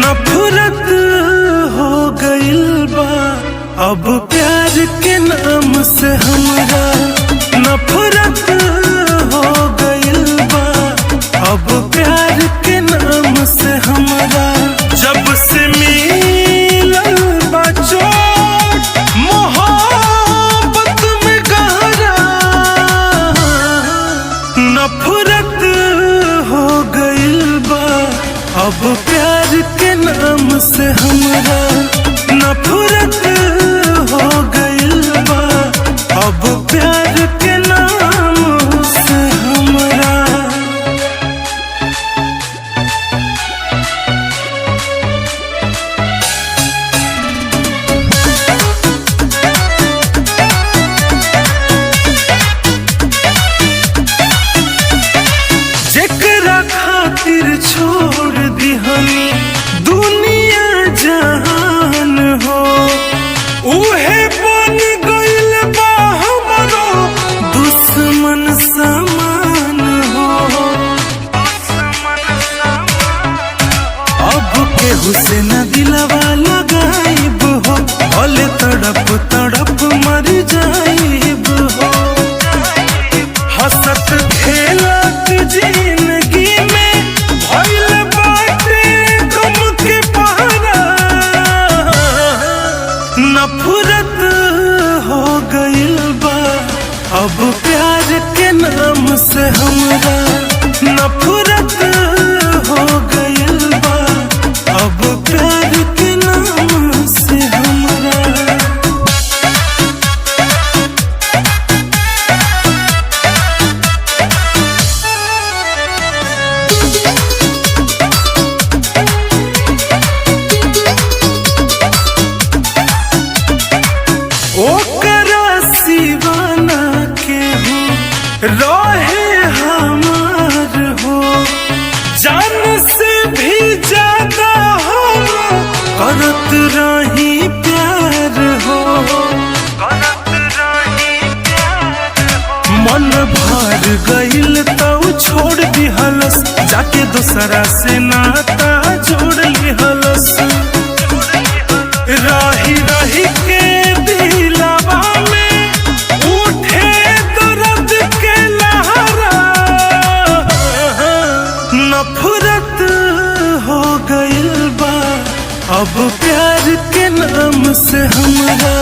नफरत हो गइल बा अब प्यार के नाम से हमरा। नफरत हो गइल बा अब प्यार के नाम से हमरा। जब से मिलल बा चोट मोहब्बत में गहरा। नफरत हो गइल बा अब प्यार के नाम से हमरा। नफरत हो गइल बा अब प्यार के नाम से हमरा। जेकरा खातिर छोड़ दिहनी दुनिया जहान हो, उहे बन गइल बा हमरो दुश्मन समान हो। अब केहू से न दिलवा लगाइब हो, भले तड़प तड़प मर जाइब हो। हंसत खेलत जिंदगी में भइल बाटे गम के पहरा। नफरत हो गइल बा अब प्यार के नाम से हमरा। नफरत हो गइल बा अब प्यार के नाम से हमरा। ओकरा सिवाना केहू रहे हमार हो, जान से भी ज्यादा हम करत रही प्यार हो। मन भर गइल तो छोड़ दिहलस, जाके दूसरा से नाता जोड़ लिहलस। रही रही के दिलवा में उठे दर्द के लहरा। नफरत हो गइल बा अब प्यार के नाम से हमरा।